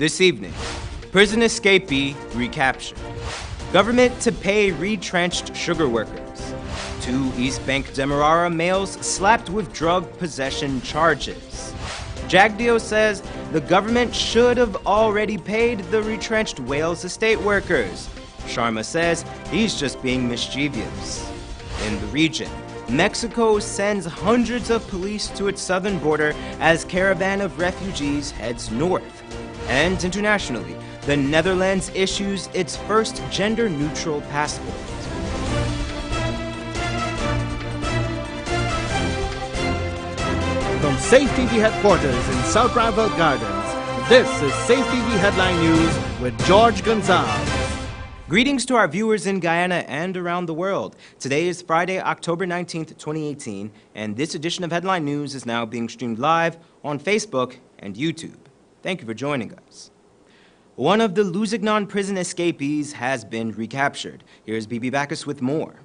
This evening, prison escapee recaptured. Government to pay retrenched sugar workers. 2 East Bank Demerara males slapped with drug possession charges. JAGDEO says the government should have already paid the retrenched Wales estate workers. SHARMA says he's just being mischievous. In the region, Mexico sends hundreds of police to its southern border as caravan of refugees heads north. And internationally, the Netherlands issues its first gender-neutral passport. From Safe TV headquarters in South Rival Gardens, this is Safe TV Headline News with George Gonzalez. Greetings to our viewers in Guyana and around the world. Today is Friday, October 19th, 2018, and this edition of Headline News is now being streamed live on Facebook and YouTube. Thank you for joining us. One of the Lusignan prison escapees has been recaptured. Here's Bibi Bacchus with more.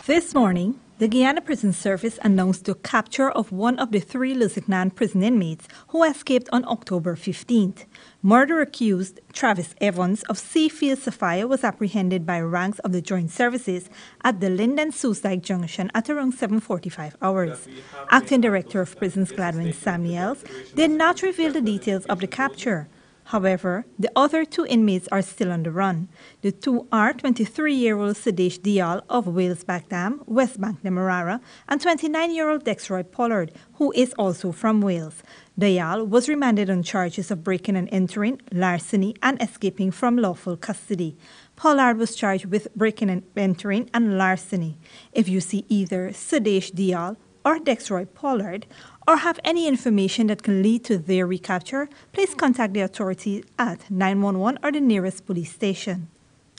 This morning, the Guyana Prison Service announced the capture of one of the 3 Lusignan prison inmates who escaped on October 15th. Murder-accused Travis Evans of Seafield Sophia was apprehended by ranks of the Joint Services at the Linden-Soosdijk Junction at around 7:45 hours. Acting Director of Prisons Gladwin Samuels did not reveal the details of the capture. However, the other 2 inmates are still on the run. The 2 are 23-year-old Sadesh Dial of Wales Bagdam, West Bank Demerara, and 29-year-old Dexroy Pollard, who is also from Wales. Dial was remanded on charges of breaking and entering, larceny, and escaping from lawful custody. Pollard was charged with breaking and entering and larceny. If you see either Sadesh Dial or Dexroy Pollard, or have any information that can lead to their recapture, please contact the authorities at 911 or the nearest police station.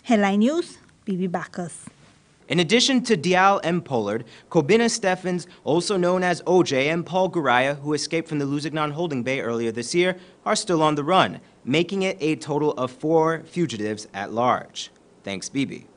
Headline News, Bibi Bacchus. In addition to Dial and Pollard, Kobina Steffens, also known as OJ, and Paul Guraya, who escaped from the Lusignan holding bay earlier this year, are still on the run, making it a total of 4 fugitives at large. Thanks, Bibi.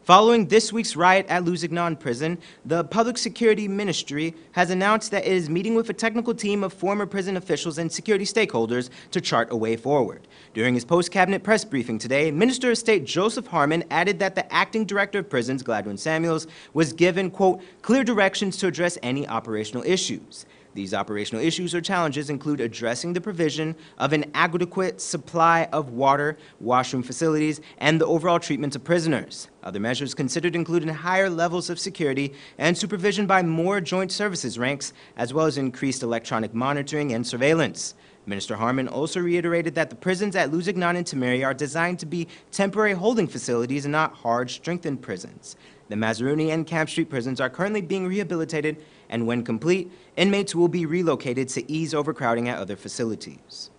Following this week's riot at Lusignan Prison, the Public Security Ministry has announced that it is meeting with a technical team of former prison officials and security stakeholders to chart a way forward. During his post-cabinet press briefing today, Minister of State Joseph Harmon added that the acting director of prisons, Gladwin Samuels, was given, quote, clear directions to address any operational issues. These operational issues or challenges include addressing the provision of an adequate supply of water, washroom facilities, and the overall treatment of prisoners. Other measures considered include higher levels of security and supervision by more joint services ranks, as well as increased electronic monitoring and surveillance. Minister Harmon also reiterated that the prisons at Lusignan and Timeri are designed to be temporary holding facilities and not hard, strengthened prisons. The Mazaruni and Camp Street prisons are currently being rehabilitated, and when complete, inmates will be relocated to ease overcrowding at other facilities.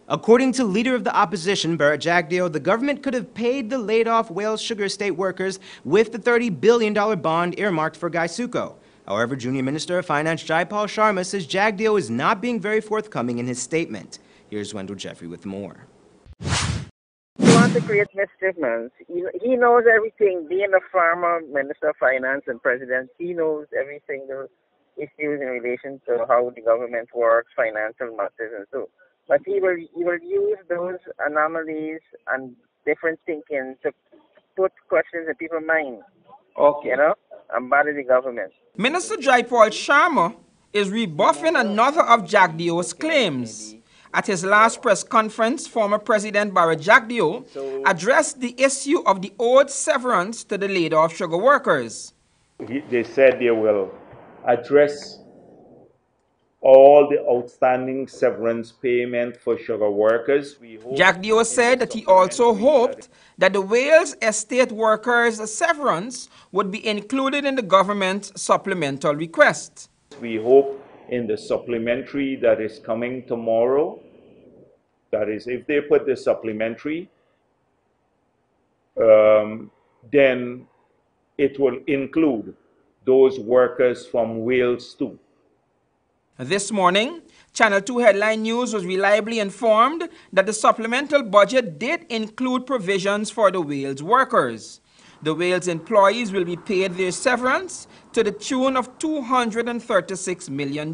According to leader of the opposition, Barrett Jagdeo, the government could have paid the laid-off Wales sugar estate workers with the $30 billion bond earmarked for Gaisuco. However, Junior Minister of Finance Jaipal Sharma says Jagdeo is not being very forthcoming in his statement. Here's Wendell Jeffrey with more. He wants to create misstatements. He knows everything. Being a former Minister of Finance and President, he knows every single issue in relation to how the government works, financial matters and so. But he will use those anomalies and different thinking to put questions in people's minds. Okay. You know, and bother the government. Minister Jaipal Sharma is rebuffing another of Jagdeo's claims. At his last press conference, former President Barrett Jagdeo addressed the issue of the owed severance to the laid-off sugar workers. They said they will address all the outstanding severance payment for sugar workers. Jagdeo said that he also hoped that the Wales estate workers' severance would be included in the government's supplemental request. We hope in the supplementary that is coming tomorrow, that is, if they put the supplementary, then it will include those workers from Wales too. This morning, Channel 2 Headline News was reliably informed that the supplemental budget did include provisions for the Wales workers. The Wales employees will be paid their severance to the tune of $236 million.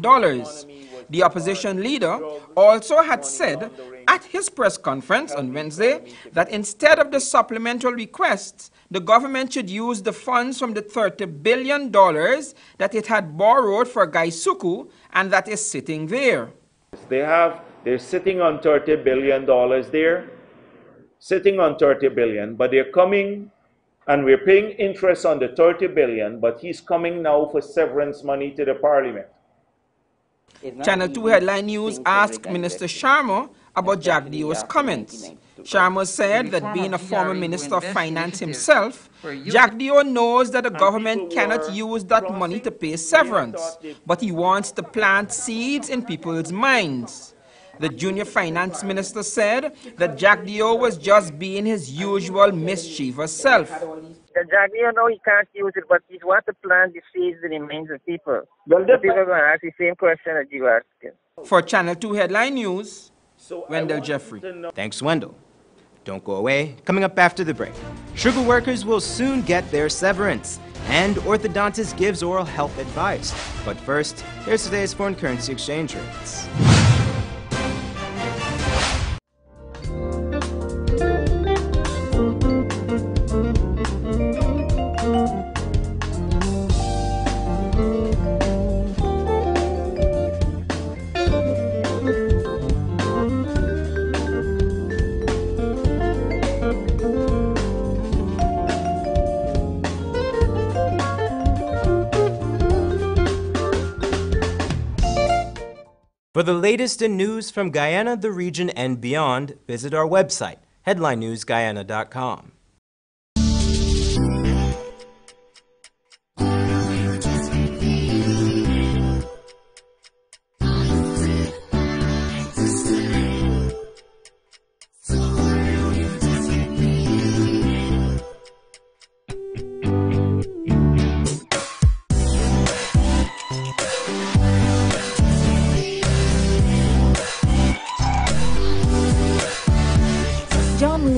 The opposition leader also had said at his press conference on Wednesday that instead of the supplemental requests, the government should use the funds from the $30 billion that it had borrowed for Gaisuku and that is sitting there. They're sitting on $30 billion there, sitting on $30 billion, but they're coming and we're paying interest on the $30 billion, but he's coming now for severance money to the parliament. Channel 2 Headline News asked Minister Sharma about JAGDEO's comments. Sharma said that being a former Minister of Finance himself, JAGDEO knows that the government cannot use that money to pay severance, but he wants to plant seeds in people's minds. The junior finance minister said that JAGDEO was just being his usual mischievous self. The JAGDEO know he can't use it, but he wants to plant the seeds in the minds of people. Well, the people are going to ask the same question that you asking. For Channel 2 Headline News, Wendell Jeffrey. Thanks, Wendell. Don't go away. Coming up after the break, sugar workers will soon get their severance, and orthodontist gives oral health advice. But first, here's today's foreign currency exchange rates. For the latest in news from Guyana, the region, and beyond, visit our website, headlinenewsguyana.com.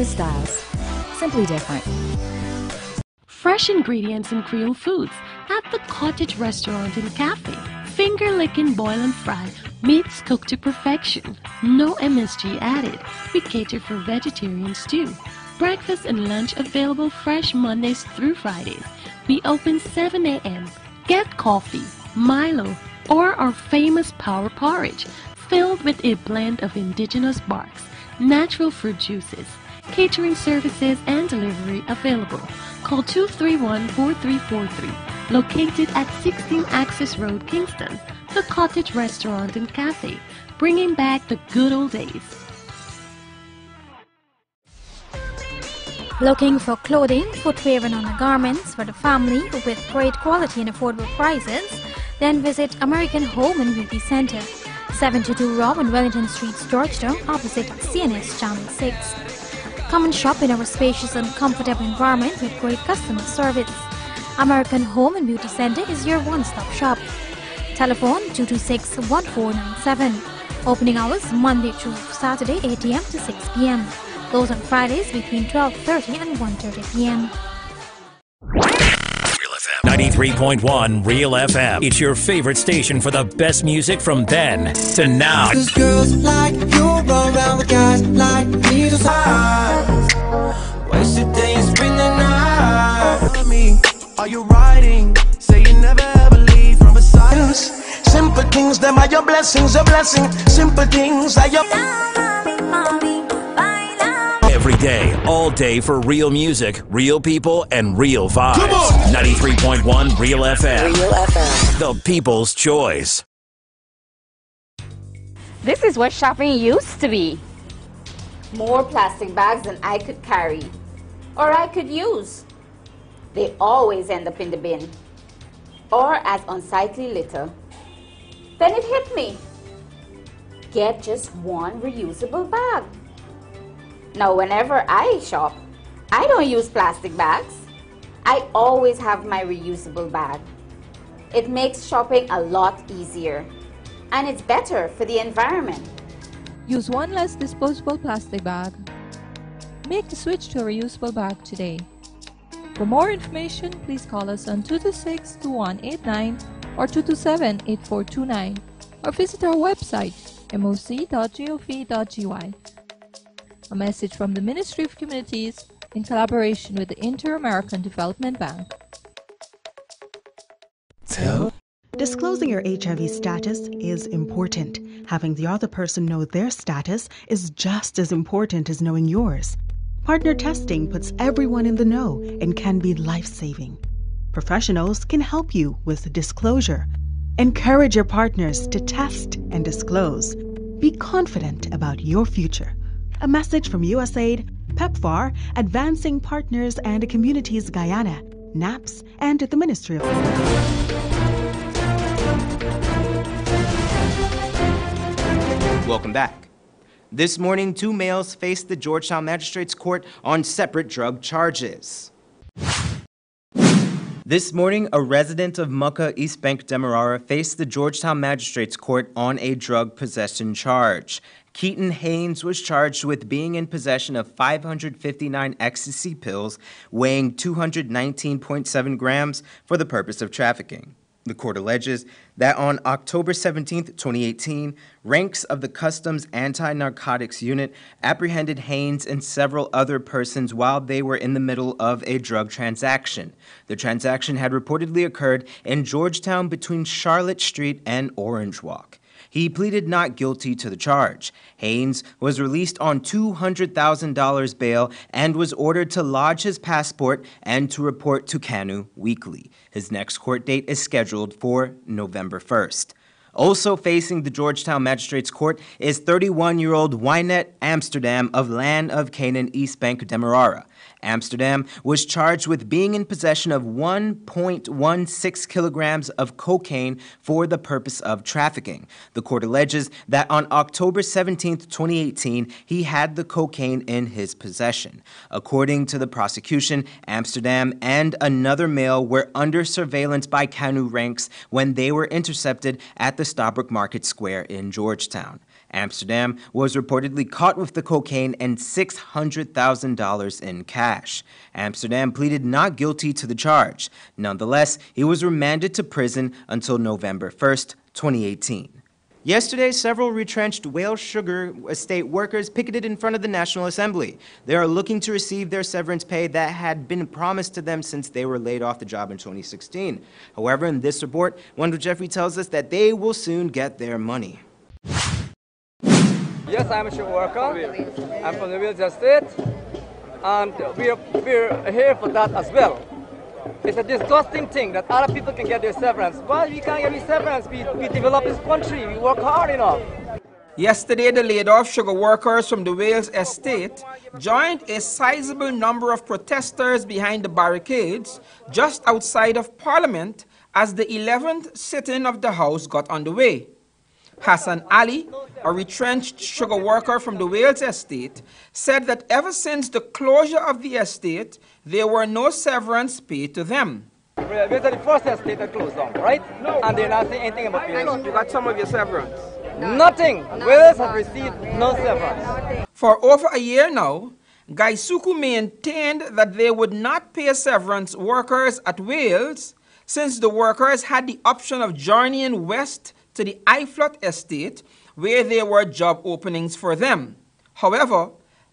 Styles. Simply different. Fresh ingredients and Creole foods at the Cottage Restaurant and Cafe. Finger licking, boil and fry. Meats cooked to perfection. No MSG added. We cater for vegetarians too. Breakfast and lunch available fresh Mondays through Fridays. We open 7 a.m. Get coffee, Milo, or our famous power porridge filled with a blend of indigenous barks, natural fruit juices. Catering services and delivery available. Call 231-4343. Located at 16 Access Road, Kingston. The Cottage Restaurant and Cafe. Bringing back the good old days. Looking for clothing, footwear and undergarments for the family with great quality and affordable prices? Then visit American Home and Beauty Center. 72 Robin Wellington Street, Georgetown, opposite CNS Channel 6. Come and shop in our spacious and comfortable environment with great customer service. American Home and Beauty Center is your one-stop shop. Telephone 226-1497. Opening hours Monday through Saturday 8 a.m. to 6 p.m. Close on Fridays between 12:30 and 1:30 p.m. 93.1 Real FM. It's your favorite station for the best music from then to now. Cause girls like you run around with guys like me to waste your day and spend the night. Me, are you riding? Say you never ever leave from beside us. Simple things, them are your blessings, a blessing. Simple things are your every day, all day for real music, real people, and real vibes. 93.1 Real FM. Real FM. The people's choice. This is what shopping used to be. More plastic bags than I could carry or I could use. They always end up in the bin or as unsightly litter. Then it hit me. Get just one reusable bag. Now, whenever I shop, I don't use plastic bags. I always have my reusable bag. It makes shopping a lot easier, and it's better for the environment. Use one less disposable plastic bag. Make the switch to a reusable bag today. For more information, please call us on 226-2189 or 227-8429 or visit our website moc.gov.gy. A message from the Ministry of Communities in collaboration with the Inter-American Development Bank. Disclosing your HIV status is important. Having the other person know their status is just as important as knowing yours. Partner testing puts everyone in the know and can be life-saving. Professionals can help you with disclosure. Encourage your partners to test and disclose. Be confident about your future. A message from USAID, PEPFAR, Advancing Partners and Communities Guyana, NAPS, and the Ministry of Health. Welcome back. This morning, 2 males faced the Georgetown Magistrates Court on separate drug charges. This morning, a resident of Mucka, East Bank, Demerara, faced the Georgetown Magistrates Court on a drug possession charge. Keaton Haynes was charged with being in possession of 559 ecstasy pills weighing 219.7 grams for the purpose of trafficking. The court alleges that on October 17, 2018, ranks of the Customs Anti-Narcotics Unit apprehended Haynes and several other persons while they were in the middle of a drug transaction. The transaction had reportedly occurred in Georgetown between Charlotte Street and Orange Walk. He pleaded not guilty to the charge. Haynes was released on $200,000 bail and was ordered to lodge his passport and to report to Kanu weekly. His next court date is scheduled for November 1st. Also facing the Georgetown Magistrates Court is 31-year-old Wynette Amsterdam of Land of Canaan, East Bank, Demerara. Amsterdam was charged with being in possession of 1.16 kilograms of cocaine for the purpose of trafficking. The court alleges that on October 17, 2018, he had the cocaine in his possession. According to the prosecution, Amsterdam and another male were under surveillance by Kanu ranks when they were intercepted at the Starbrook Market Square in Georgetown. Amsterdam was reportedly caught with the cocaine and $600,000 in cash. Amsterdam pleaded not guilty to the charge. Nonetheless, he was remanded to prison until November 1st, 2018. Yesterday, several retrenched Whale Sugar Estate workers picketed in front of the National Assembly. They are looking to receive their severance pay that had been promised to them since they were laid off the job in 2016. However, in this report, Wendell Jeffrey tells us that they will soon get their money. Yes, I'm a sugar worker. I'm from the Wales Estate, and we're here for that as well. It's a disgusting thing that other people can get their severance. Why we can't get severance? We develop this country. We work hard enough. Yesterday, the laid-off sugar workers from the Wales Estate joined a sizable number of protesters behind the barricades just outside of Parliament as the 11th sitting of the House got underway. Hassan Ali, a retrenched sugar worker from the Wales Estate, said that ever since the closure of the estate, there were no severance paid to them. Wales is the first estate that closed down, right? No. And they're not saying anything about Wales. You got some of your severance? Nothing. Wales has received no severance. For over a year now, Gaisuku maintained that they would not pay severance workers at Wales since the workers had the option of journeying west to the Iflot Estate, where there were job openings for them. However,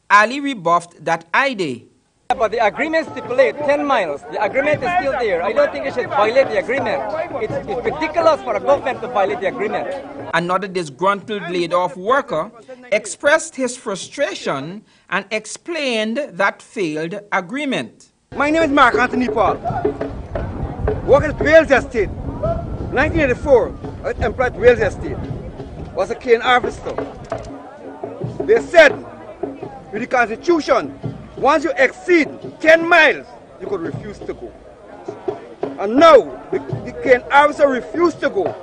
Ali rebuffed that idea. But the agreement stipulates 10 miles. The agreement is still there. I don't think they should violate the agreement. It's ridiculous for a government to violate the agreement. Another disgruntled laid-off worker expressed his frustration and explained that failed agreement. My name is Mark Anthony Paul. Work at Wales Estate. 1984, I was employed at Wales Estate. Was a cane harvester. They said, with the Constitution, once you exceed 10 miles, you could refuse to go. And now, the cane harvester refused to go.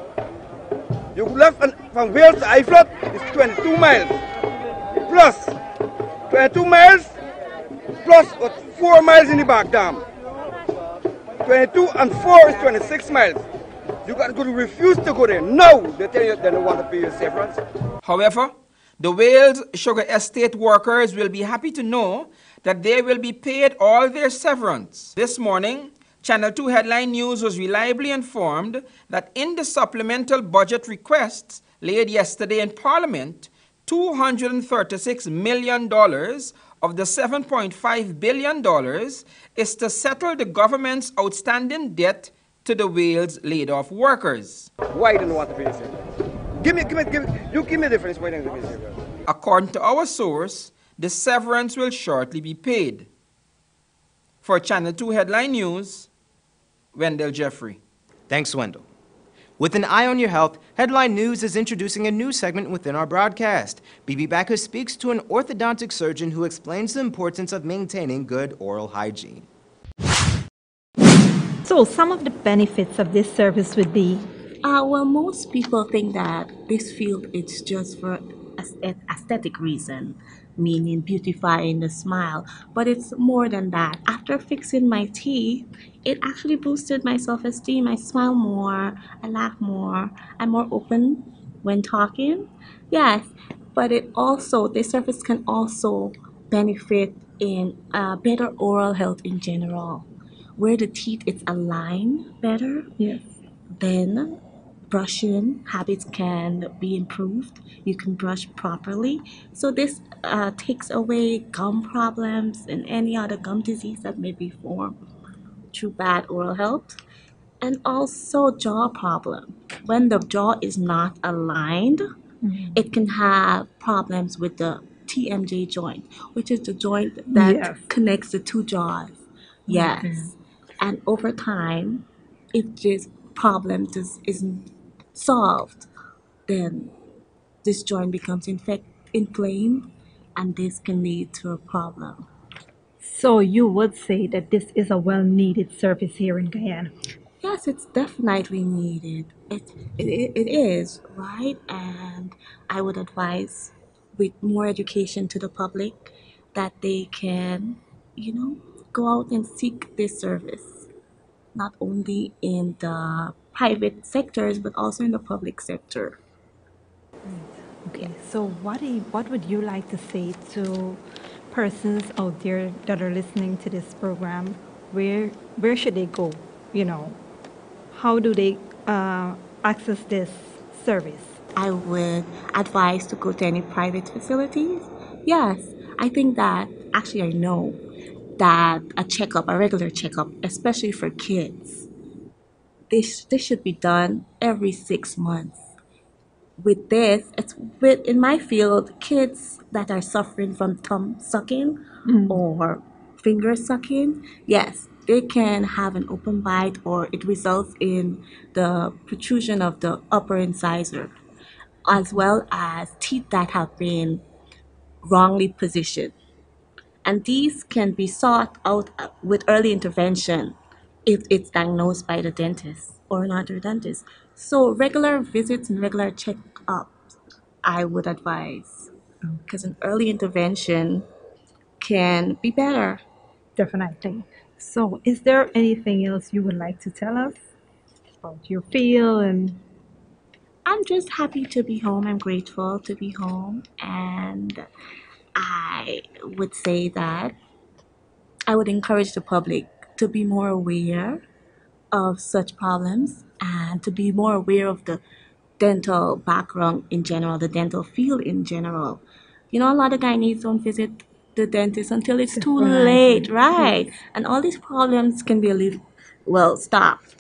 You left from Wales to Iflot, it's 22 miles. Plus, 22 miles, plus 4 miles in the back dam. 22 and 4 is 26 miles. You got to refuse to go there. No, they tell you they don't want to pay your severance. However, The Wales Sugar Estate workers will be happy to know that they will be paid all their severance. This morning, Channel 2 Headline News was reliably informed that in the supplemental budget requests laid yesterday in Parliament, $236 million of the $7.5 billion is to settle the government's outstanding debt to the Wales laid-off workers. Why don't you want to pay this? Give me the difference. Why don't you pay this? According to our source, the severance will shortly be paid. For Channel 2 Headline News, Wendell Jeffrey. Thanks, Wendell. With an eye on your health, Headline News is introducing a new segment within our broadcast. BB Backer speaks to an orthodontic surgeon who explains the importance of maintaining good oral hygiene. So some of the benefits of this service would be? Well, most people think that this field is just for aesthetic reason, meaning beautifying the smile, but it's more than that. After fixing my teeth, it actually boosted my self-esteem. I smile more, I laugh more, I'm more open when talking. Yes, but this service can also benefit in better oral health in general, where the teeth is aligned better. Yes. Then brushing habits can be improved. You can brush properly. So this takes away gum problems and any other gum disease that may be formed through bad oral health. And also jaw problem. When the jaw is not aligned, it can have problems with the TMJ joint, which is the joint that connects the two jaws. Yes. And over time, if this problem isn't solved, then this joint becomes inflamed, and this can lead to a problem. So you would say that this is a well-needed service here in Guyana? Yes, it's definitely needed. It is, right? And I would advise with more education to the public that they can, go out and seek this service, not only in the private sectors, but also in the public sector. Okay, so what would you like to say to persons out there that are listening to this program? Where should they go? How do they access this service? I would advise to go to any private facilities. Yes, I think that, actually I know that a regular checkup, especially for kids, this should be done every 6 months. With this, in my field, kids that are suffering from thumb sucking or finger sucking, yes, they can have an open bite, or it results in the protrusion of the upper incisor, as well as teeth that have been wrongly positioned. And these can be sought out with early intervention if it's diagnosed by the dentist or another dentist. So regular visits and regular checkups, I would advise, because an early intervention can be better. Definitely. So is there anything else you would like to tell us about your field? I'm just happy to be home. I'm grateful to be home. And I would say that I would encourage the public to be more aware of such problems and to be more aware of the dental background in general, the dental field in general. A lot of Guyanese don't visit the dentist until it's too late, right? Yes. And all these problems can be stopped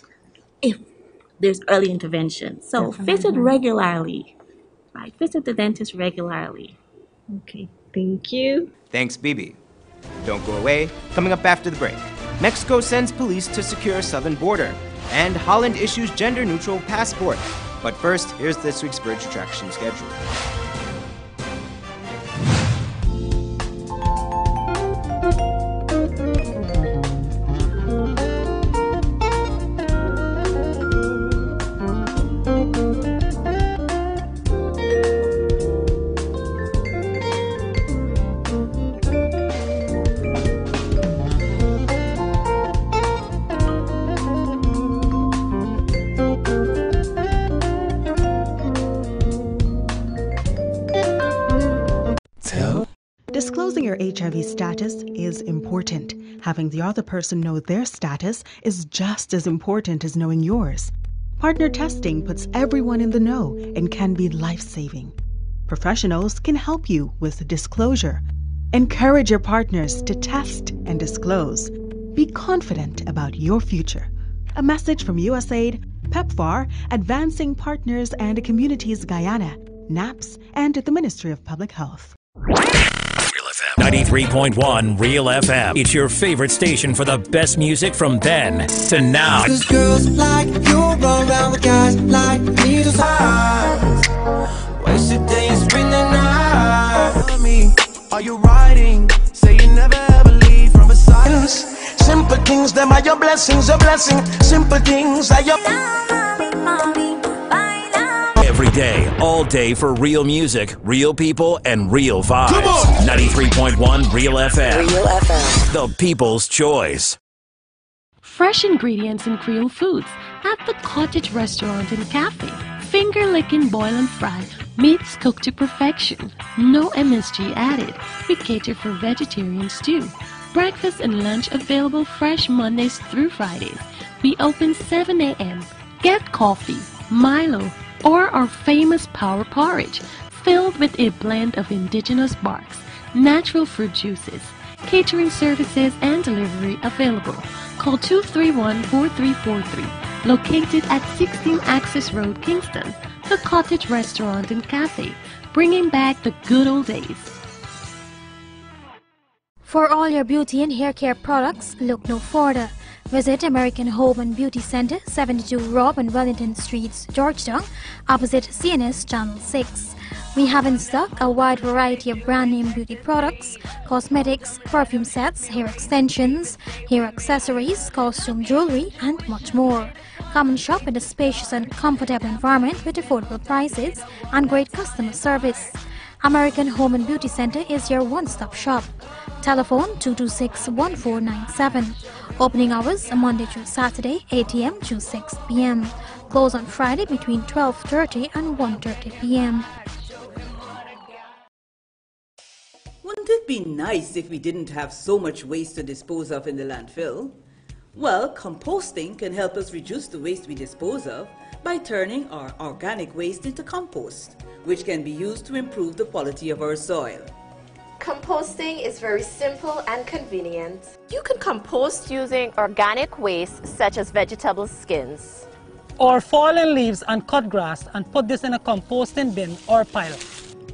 if there's early intervention. So visit regularly, right? Visit the dentist regularly. Okay, thank you. Thanks, Bibi. Don't go away. Coming up after the break, Mexico sends police to secure southern border, and Holland issues gender-neutral passport. But first, here's this week's Bridge Attraction schedule. Disclosing your HIV status is important. Having the other person know their status is just as important as knowing yours. Partner testing puts everyone in the know and can be life-saving. Professionals can help you with disclosure. Encourage your partners to test and disclose. Be confident about your future. A message from USAID, PEPFAR, Advancing Partners and Communities Guyana, NAPS, and the Ministry of Public Health. 93.1 Real FM. It's your favorite station for the best music from then to now. Cause girls like you run around with guys like me to fight. Waste a day and spend the night. Tell me, are you riding? Say you never ever leave from beside us. Simple things, them are your blessings, a blessing. Simple things are your... Every day, all day for real music, real people, and real vibes. Come on! 93.1 Real FM. Real FM. The people's choice. Fresh ingredients in Creole foods at the Cottage Restaurant and Cafe. Finger licking, boil and fry. Meats cooked to perfection. No MSG added. We cater for vegetarians too. Breakfast and lunch available fresh Mondays through Fridays. We open 7 a.m. Get coffee, Milo, or our famous power porridge, filled with a blend of indigenous barks, natural fruit juices. Catering services and delivery available. Call 231-4343. Located at 16 Access Road, Kingston, the Cottage Restaurant and Cafe, bringing back the good old days. For all your beauty and hair care products, look no further. Visit American Home and Beauty Center, 72 Rob and Wellington Streets, Georgetown, opposite CNS Channel 6. We have in stock a wide variety of brand name beauty products, cosmetics, perfume sets, hair extensions, hair accessories, costume jewelry, and much more. Come and shop in a spacious and comfortable environment with affordable prices and great customer service. American Home and Beauty Center is your one-stop shop. Telephone 226-1497. Opening hours Monday through Saturday, 8 a.m. to 6 p.m. Close on Friday between 12:30 and 1:30 p.m. Wouldn't it be nice if we didn't have so much waste to dispose of in the landfill? Well, composting can help us reduce the waste we dispose of by turning our organic waste into compost, which can be used to improve the quality of our soil. Composting is very simple and convenient. You can compost using organic waste such as vegetable skins, or fallen leaves and cut grass and put this in a composting bin or pile.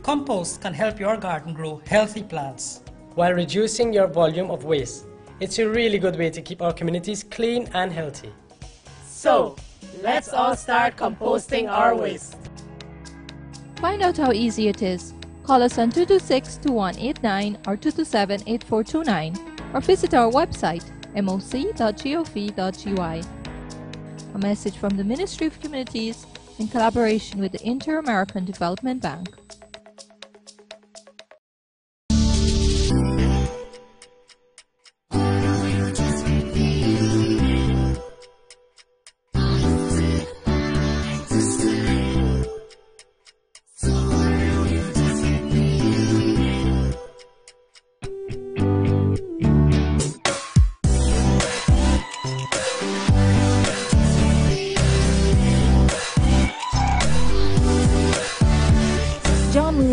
Compost can help your garden grow healthy plants while reducing your volume of waste. It's a really good way to keep our communities clean and healthy. So, let's all start composting our waste. Find out how easy it is. Call us on 226-2189 or 227-8429 or visit our website moc.gov.gy. A message from the Ministry of Communities in collaboration with the Inter-American Development Bank.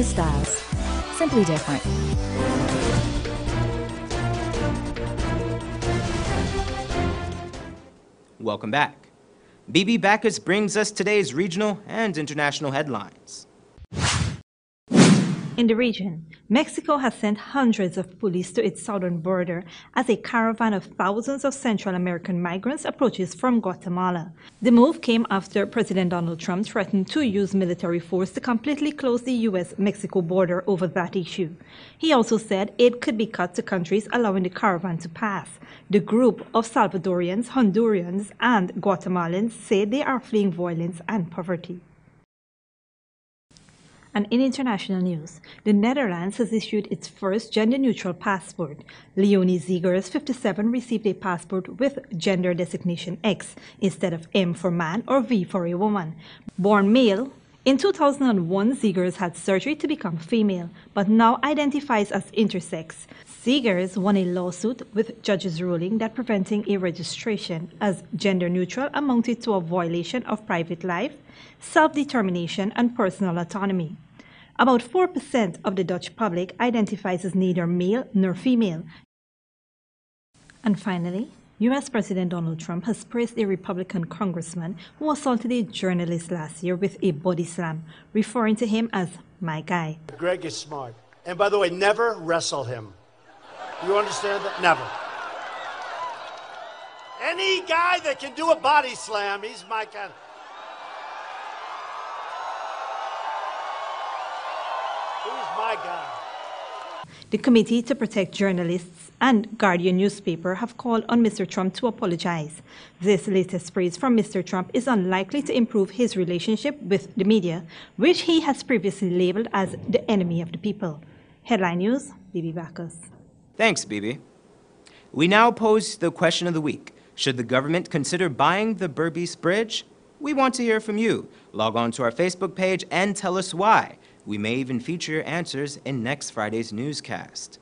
Styles. Simply different. Welcome back. BB Backus brings us today's regional and international headlines. In the region, Mexico has sent hundreds of police to its southern border as a caravan of thousands of Central American migrants approaches from Guatemala. The move came after President Donald Trump threatened to use military force to completely close the U.S.-Mexico border over that issue. He also said aid could be cut to countries allowing the caravan to pass. The group of Salvadorians, Hondurans, and Guatemalans say they are fleeing violence and poverty. And in international news, the Netherlands has issued its first gender-neutral passport. Leonie Zegers, 57, received a passport with gender designation X instead of M for man or V for a woman. Born male, In 2001, Zegers had surgery to become female, but now identifies as intersex. Zegers won a lawsuit with judges ruling that preventing a registration as gender-neutral amounted to a violation of private life, self-determination, and personal autonomy. About 4% of the Dutch public identifies as neither male nor female. And finally, U.S. President Donald Trump has praised a Republican congressman who assaulted a journalist last year with a body slam, referring to him as "my guy." Greg is smart. And by the way, never wrestle him. You understand that? Never. Any guy that can do a body slam, he's my kind. He's my guy. The Committee to Protect Journalists and Guardian newspaper have called on Mr. Trump to apologize. This latest praise from Mr. Trump is unlikely to improve his relationship with the media, which he has previously labeled as the enemy of the people. Headline News, Bibi Bacchus. Thanks, Bibi. We now pose the question of the week. Should the government consider buying the Berbice Bridge? We want to hear from you. Log on to our Facebook page and tell us why. We may even feature your answers in next Friday's newscast.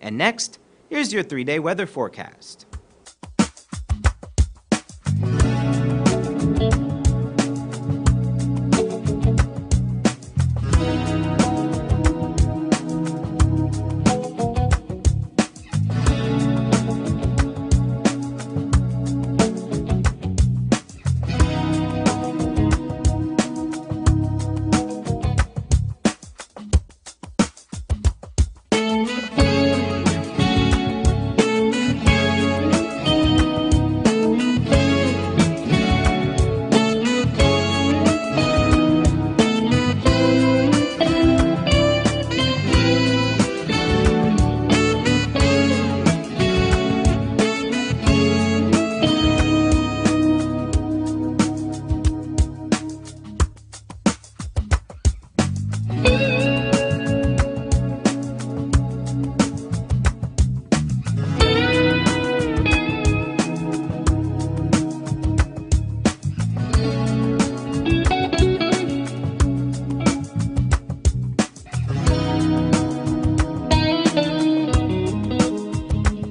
And next, here's your 3-day weather forecast.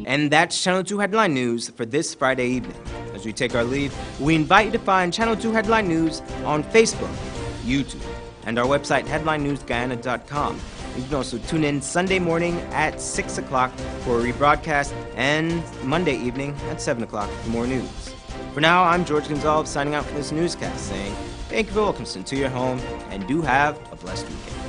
And that's Channel 2 Headline News for this Friday evening. As we take our leave, we invite you to find Channel 2 Headline News on Facebook, YouTube, and our website, headlineNewsGuyana.com. You can also tune in Sunday morning at 6 o'clock for a rebroadcast and Monday evening at 7 o'clock for more news. For now, I'm George Gonzalez signing out for this newscast saying thank you for listening to your home and do have a blessed weekend.